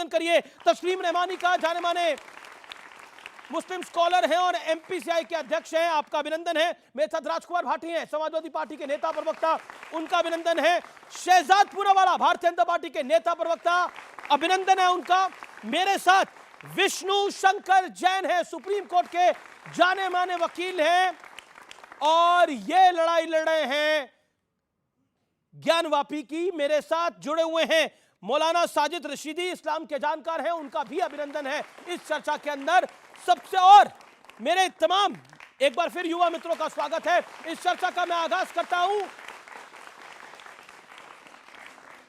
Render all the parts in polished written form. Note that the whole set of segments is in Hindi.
करिए तस्लीम रहमानी का, जाने माने मुस्लिम स्कॉलर हैं और एमपीसीआई के अध्यक्ष हैं, आपका अभिनंदन है। मेरे साथ राजकुमार भाटी हैं, समाजवादी पार्टी के नेता प्रवक्ता, उनका अभिनंदन है। शहजाद पूनावाला, भारतीय जनता पार्टी के नेता प्रवक्ता, अभिनंदन है उनका। मेरे साथ विष्णु शंकर जैन है, सुप्रीम कोर्ट के जाने माने वकील हैं और ये लड़ाई लड़ रहे हैं ज्ञानवापी की। मेरे साथ जुड़े हुए हैं मौलाना साजिद रशीदी, इस्लाम के जानकार हैं, उनका भी अभिनंदन है इस चर्चा के अंदर सबसे। और मेरे तमाम एक बार फिर युवा मित्रों का स्वागत है इस चर्चा का। मैं आगाज करता हूं,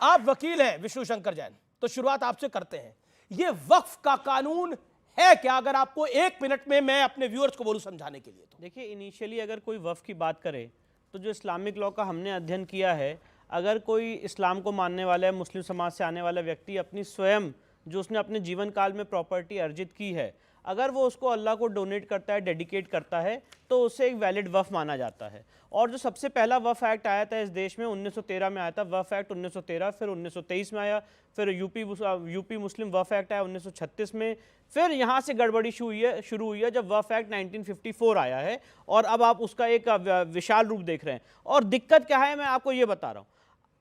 आप वकील हैं विष्णु शंकर जैन, तो शुरुआत आपसे करते हैं। ये वक्फ का कानून है क्या, अगर आपको एक मिनट में मैं अपने व्यूअर्स को बोलूं समझाने के लिए? तो देखिए, इनिशियली अगर कोई वक्फ की बात करे तो जो इस्लामिक लॉ का हमने अध्ययन किया है, अगर कोई इस्लाम को मानने वाला है, मुस्लिम समाज से आने वाला व्यक्ति अपनी स्वयं जो उसने अपने जीवन काल में प्रॉपर्टी अर्जित की है, अगर वो उसको अल्लाह को डोनेट करता है, डेडिकेट करता है, तो उसे एक वैलिड वफ़ माना जाता है। और जो सबसे पहला वफ़ एक्ट आया था इस देश में 1913 में आया था, वफ़ एक्ट 1913, फिर 1923 में आया, फिर यूपी मुस्लिम वफ़ एक्ट आया 1936 में, फिर यहाँ से गड़बड़ी शुरू हुई है जब वफ़ एक्ट 1954 आया है, और अब आप उसका एक विशाल रूप देख रहे हैं। और दिक्कत क्या है, मैं आपको ये बता रहा हूँ।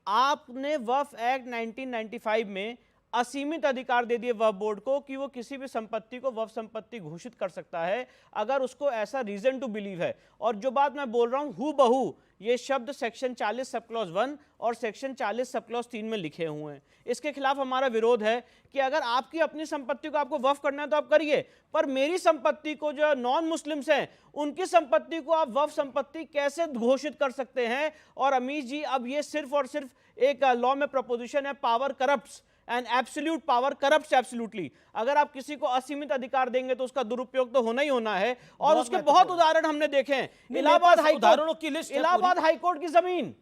आपने वफ़ एक्ट 1995 में असीमित अधिकार दे दिए वक्फ बोर्ड को कि वो किसी भी संपत्ति को वक्फ संपत्ति घोषित कर सकता है अगर उसको ऐसा रीजन टू बिलीव है। और जो बात मैं बोल रहा हूं हू बहू ये शब्द सेक्शन 40 सब क्लॉज 1 और सेक्शन 40 सब क्लॉज 3 में लिखे हुए हैं। इसके खिलाफ हमारा विरोध है कि अगर आपकी अपनी संपत्ति को आपको वक्फ करना है तो आप करिए, पर मेरी संपत्ति को जो नॉन मुस्लिम्स हैं उनकी संपत्ति को आप वक्फ संपत्ति कैसे घोषित कर सकते हैं? और अमीश जी, अब ये सिर्फ और सिर्फ एक लॉ में प्रपोजिशन है, power corrupts and absolute power corrupts absolutely. अगर आप किसी को असीमित अधिकार देंगे तो उसका दुरुपयोग तो होना ही होना है। और उसके बहुत उदाहरण हमने देखे हैं। इलाहाबाद हाईकोर्ट की जमीन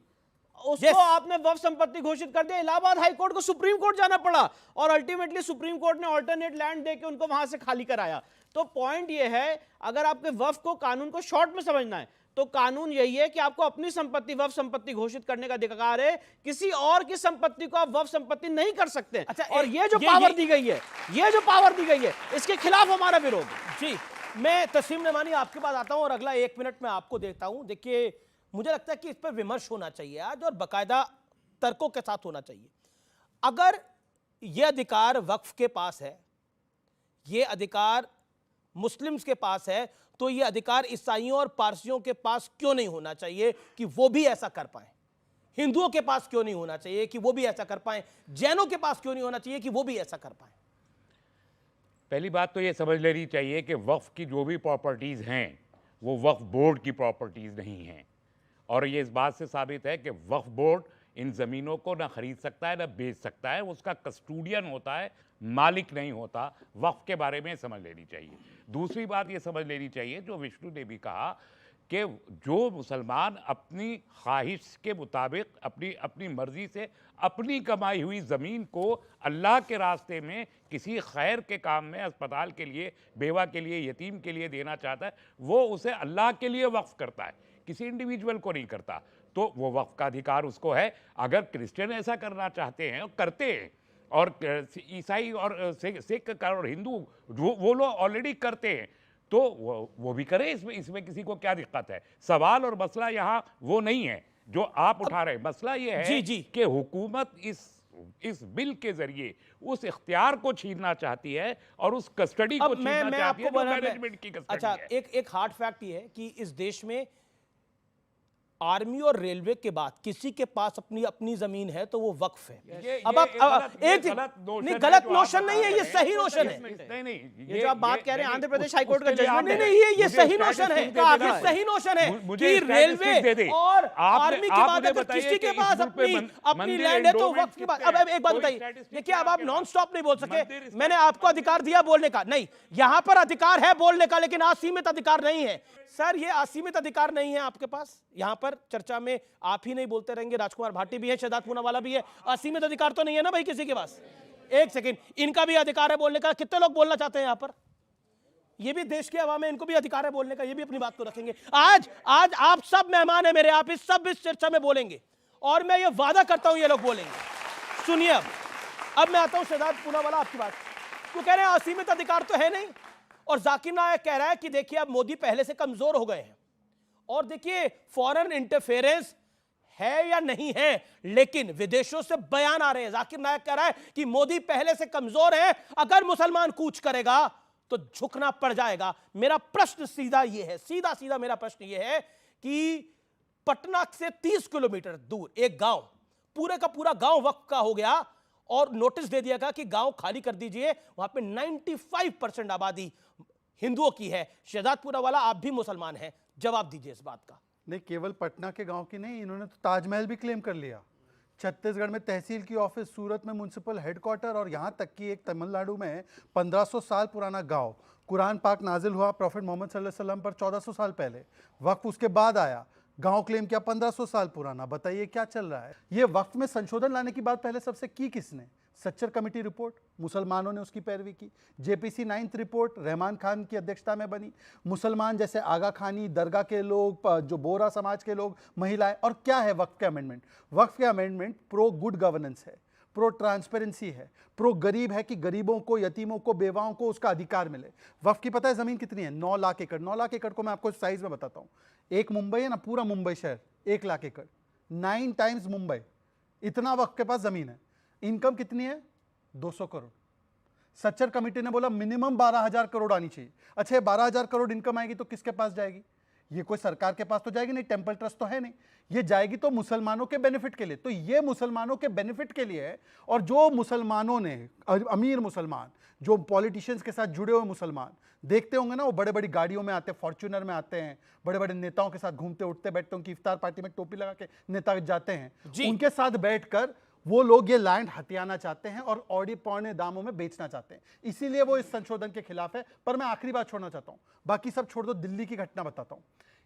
उसको आपने वक्फ संपत्ति घोषित कर दिया, इलाहाबाद हाईकोर्ट को सुप्रीम कोर्ट जाना पड़ा और अल्टीमेटली सुप्रीम कोर्ट ने ऑल्टरनेट लैंड देके उनको वहां से खाली कराया। तो पॉइंट ये है, अगर आपके वक्फ को कानून को शॉर्ट में समझना है तो कानून यही है कि आपको अपनी संपत्ति वक्फ संपत्ति घोषित करने का अधिकार है, किसी और की संपत्ति को आप वक्फ संपत्ति नहीं कर सकते। अच्छा, और ये जो पावर दी गई है, ये जो पावर दी गई है, इसके खिलाफ हमारा विरोध है। जी, मैं तस्लीम रहमानी आपके पास आता हूं और अगला 1 मिनट में आपको देखता हूं। देखिए, मुझे लगता है कि इस पर विमर्श होना चाहिए आज और बाकायदा तर्कों के साथ होना चाहिए। अगर यह अधिकार वक्फ के पास है, यह अधिकार मुस्लिम्स के पास है, तो यह अधिकार ईसाइयों और पारसियों के पास क्यों नहीं होना चाहिए कि वो भी ऐसा कर पाए? हिंदुओं के पास क्यों नहीं होना चाहिए कि वो भी ऐसा कर पाए? जैनों के पास क्यों नहीं होना चाहिए कि वो भी ऐसा कर पाए? पहली बात तो ये समझ लेनी चाहिए कि वक्फ की जो भी प्रॉपर्टीज़ हैं वो वक्फ बोर्ड की प्रॉपर्टीज़ नहीं हैं। और ये इस बात से साबित है कि वक्फ बोर्ड इन ज़मीनों को ना खरीद सकता है ना बेच सकता है, उसका कस्टोडियन होता है, मालिक नहीं होता। वक्फ के बारे में समझ लेनी चाहिए। दूसरी बात ये समझ लेनी चाहिए, जो विष्णु ने भी कहा, कि जो मुसलमान अपनी ख्वाहिश के मुताबिक अपनी मर्ज़ी से अपनी कमाई हुई ज़मीन को अल्लाह के रास्ते में किसी खैर के काम में, अस्पताल के लिए, बेवा के लिए, यतीम के लिए देना चाहता है, वो उसे अल्लाह के लिए वक्फ करता है, किसी इंडिविजुअल को नहीं करता। तो वो वक्फ का अधिकार उसको है। अगर क्रिश्चियन ऐसा करना चाहते हैं और करते हैं, और ईसाई और सिख और हिंदू वो लोग ऑलरेडी करते हैं, तो वो भी करें। इसमें किसी को क्या दिक्कत है? सवाल और मसला यहाँ वो नहीं है जो आप उठा रहे हैं। मसला ये है कि हुकूमत इस बिल के जरिए उस इख्तियार को छीनना चाहती है और उस कस्टडी को छीनना चाहती है जो मैनेजमेंट की कस्टडी है। अच्छा, एक हार्ड फैक्ट ये है कि इस देश में आर्मी और रेलवे के बाद किसी के पास अपनी जमीन है तो वो वक्फ है। अब आप एक गलत नोशन नहीं है, ये सही नोशन है। नहीं, ये जो आप बात कह रहे हैं आंध्र प्रदेश हाईकोर्ट का जजमेंट, नहीं, ये सही नोशन है, ये सही नोशन है कि रेलवे और आर्मी की बात है तो किसी के पास अपनी लैंड है तो वक्फ की बात। अब एक बात बताइए, देखिए, अब आप नॉन स्टॉप नहीं बोल सके। मैंने आपको अधिकार दिया बोलने का, नहीं, यहां पर अधिकार है बोलने का, लेकिन असीमित अधिकार नहीं है। सर, ये असीमित अधिकार नहीं है आपके पास। यहां पर चर्चा में आप ही नहीं बोलते रहेंगे, राजकुमार भाटी भी है, शहजाद पूनावाला भी है। असीमित अधिकार तो नहीं है ना भाई किसी के पास? एक सेकंड, इनका भी अधिकार है बोलने का। कितने लोग बोलना चाहते हैं यहां पर? ये भी देश के अवाम है, इनको भी अधिकार है बोलने का, ये भी अपनी बात को रखेंगे। आज आप सब मेहमान है मेरे, आप इस चर्चा में बोलेंगे और मैं ये वादा करता हूं ये लोग बोलेंगे। सुनिए, अब अब मैं आता हूं शहजाद पूनावाला आपकी बात, वो कह रहे हैं असीमित अधिकार तो है नहीं, और जाकिर नायक कह रहा है कि देखिए अब मोदी पहले से कमजोर हो गए हैं, और देखिए फॉरेन इंटरफेरेंस है या नहीं है, लेकिन विदेशों से बयान आ रहे हैं। जाकिर नायक कह रहा है कि मोदी पहले से कमजोर है, अगर मुसलमान कूच करेगा तो झुकना पड़ जाएगा। मेरा प्रश्न सीधा यह है, सीधा सीधा मेरा प्रश्न यह है कि पटना से 30 किलोमीटर दूर एक गांव, पूरे का पूरा गांव वक्फ का हो गया और नोटिस दे दिया गया कि गांव खाली कर दीजिए, वहां पे 95% आबादी हिंदुओं की है। शहजाद पूनावाला, आप भी मुसलमान हैं, जवाब दीजिए इस बात का। नहीं, केवल पटना के गांव की नहीं, इन्होंने तो ताजमहल भी क्लेम कर लिया। छत्तीसगढ़ में तहसील की ऑफिस, सूरत में म्युनिसिपल हेडक्वार्टर, और यहाँ तक कि एक तमिलनाडु में 1500 साल पुराना गांव। कुरान पाक नाजिल हुआ प्रॉफिट मोहम्मद सल्लल्लाहु अलैहि वसल्लम पर 1400 साल पहले, वक्फ उसके बाद आया, गांव क्लेम किया 1500 साल पुराना। बताइए क्या चल रहा है? ये वक्फ में संशोधन लाने की बात पहले सबसे की किसने? सच्चर कमेटी रिपोर्ट, मुसलमानों ने उसकी पैरवी की। JPC 9th report Rahman Khan की अध्यक्षता में बनी, मुसलमान जैसे आगा खानी, दरगाह के लोग, जो बोरा समाज के लोग, महिलाएं। और क्या है वक्फ के अमेंडमेंट? वक्फ के अमेंडमेंट प्रो गुड गवर्नेंस है, प्रो ट्रांसपेरेंसी है, प्रो गरीब है कि गरीबों को, यतीमों को, बेवाओं को उसका अधिकार मिले। वक्फ की पता है जमीन कितनी है? 9 लाख एकड़। 9 लाख एकड़ को मैं आपको साइज में बताता हूँ। एक मुंबई है ना, पूरा मुंबई शहर 1 लाख एकड़, 9 टाइम्स मुंबई, इतना वक्फ के पास जमीन है। इनकम कितनी है? 200 करोड़। सच्चर कमेटी ने बोला मिनिमम 12,000 करोड़ आनी चाहिए। अच्छा, ये 12,000 करोड़ इनकम आएगी तो किसके पास जाएगी? ये कोई सरकार के पास तो जाएगी नहीं, टेम्पल ट्रस्ट तो है नहीं, ये जाएगी तो मुसलमानों के बेनिफिट के लिए। तो ये मुसलमानों के बेनिफिट के लिए है। और जो मुसलमानों ने, अमीर मुसलमान, जो पॉलिटिशियंस के साथ जुड़े हुए मुसलमान, देखते होंगे ना, वो बड़े बड़ी गाड़ियों में आते हैं, फॉर्च्यूनर में आते हैं, बड़े बड़े नेताओं के साथ घूमते उठते बैठते, उनकी इफ्तार पार्टी में टोपी लगा के नेता जाते हैं, उनके साथ बैठकर वो लोग ये लैंड हथियाना चाहते हैं और ऑडी पौने दामों में बेचना चाहते हैं। इसीलिए वो इस संशोधन के खिलाफ है। पर मैं आखिरी बात छोड़ना चाहता हूं, बाकी सब छोड़ दो, दिल्ली की घटना बताता हूं।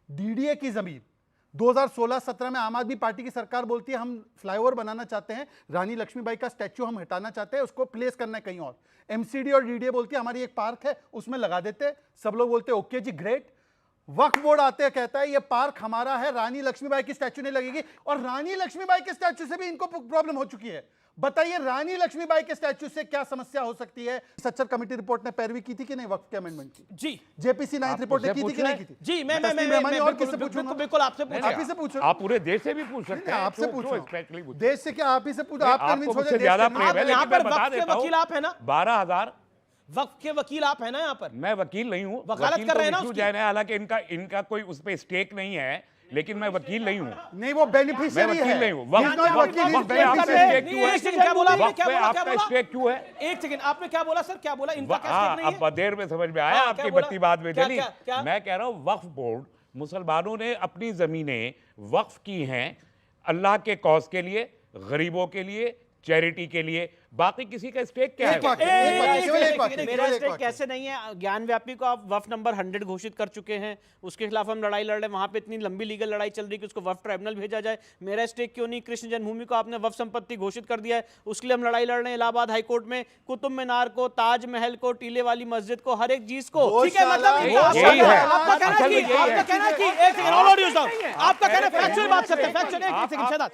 डीडीए की जमीन 2016-17 में आम आदमी पार्टी की सरकार बोलती है हम फ्लाईओवर बनाना चाहते हैं, रानी लक्ष्मीबाई का स्टैच्यू हम हटाना चाहते हैं, उसको प्लेस करना है कहीं और। एमसीडी और डीडीए बोलती है हमारी एक पार्क है उसमें लगा देते, सब लोग बोलते हैं ओके जी ग्रेट। वक्फ बोर्ड आते हैं, कहता है ये पार्क हमारा है, रानी लक्ष्मीबाई की स्टैच्यू नहीं लगेगी। और रानी लक्ष्मीबाई के स्टैच्यू से भी इनको प्रॉब्लम हो चुकी है। बताइए रानी लक्ष्मीबाई के स्टैच्यू से क्या समस्या हो सकती है? सच्चर कमेटी रिपोर्ट ने पैरवी की थी कि नहीं वक्फ के अमेंडमेंट की? जी। जेपीसी 9th रिपोर्ट ने की थी कि नहीं की थी? जी, मैं और किससे पूछूंगा? बिल्कुल आपसे पूछ, आप ही से पूछो। आप पूरे देश से भी पूछ सकते हैं, आपसे पूछो। स्पेशली देश से क्या? आप ही से पूछो। आप कन्विंस हो जाए। ज्यादा प्रेम है, यहाँ लेकिन पर मैं बता वक्फ के देता हूं, वकील आप है ना? 12,000। वक्फ के वकील आप है ना? यहाँ पर मैं वकील नहीं हूँ, वकालत कर रहे हैं ना विष्णु जैन है, हालांकि इनका कोई उस पे स्टेक नहीं है, लेकिन मैं वकील नहीं हूँ। नहीं, वो बेनिफिशियरी है। मैं वकील नहीं हूँ। आपका स्टेक क्यों है? एक सेकंड, आपने क्या बोला सर? क्या बोला? इनका क्या स्टेक नहीं है? अब देर में समझ में आया, आपकी बत्ती बाद में चली। मैं कह रहा हूँ वक्फ बोर्ड, मुसलमानों ने अपनी जमीनें वक्फ की हैं अल्लाह के कॉज के लिए, गरीबों के लिए, चैरिटी के लिए। बाकी किसी का स्टेक क्या है? मेरा स्टेक कैसे नहीं है? ज्ञान व्यापी को आप वफ नंबर 100 घोषित कर चुके हैं, उसके खिलाफ हम लड़ाई लड़ रहे हैं, वहां पे इतनी लंबी लीगल लड़ाई चल रही है कि उसको वफ ट्राइब्यूनल भेजा जाए। मेरा स्टेक क्यों नहीं? कृष्ण जन्मभूमि को आपने वफ संपत्ति घोषित कर दिया है, उसके लिए हम लड़ाई लड़ रहे हैं इलाहाबाद हाईकोर्ट में। कुतुब मीनार को, ताजमहल को, टीले वाली मस्जिद को, हर एक चीज को। ठीक है, मतलब आपका कहना है कि एक सेकंड, ऑल ऑडियो डाउन। आपका कहना है फैक्चुअल बात करते हैं, फैक्चुअल। एक सेकंड शहजाद,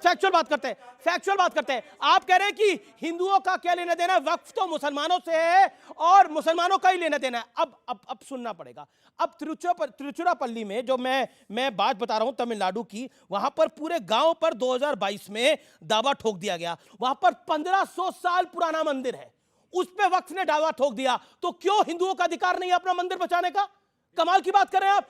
फैक्चुअल बात करते हैं, फैक्चुअल बात करते हैं। आप कह रहे हैं कि हिंदुओं का क्या लेना देना है? वक्फ तो मुसलमानों से है और मुसलमानों का ही लेना देना है। अब सुनना पड़ेगा। अब तिरुचिरापल्ली में जो मैं बात बता रहा हूं तमिलनाडु की, वहां पर पूरे गांव पर 2022 में दावा ठोक दिया गया। वहां पर 1500 साल पुराना मंदिर है, उस पे वक्फ ने दावा ठोक दिया। तो क्यों हिंदुओं का अधिकार नहीं है अपना मंदिर बचाने का? कमाल की बात कर रहे हैं आप।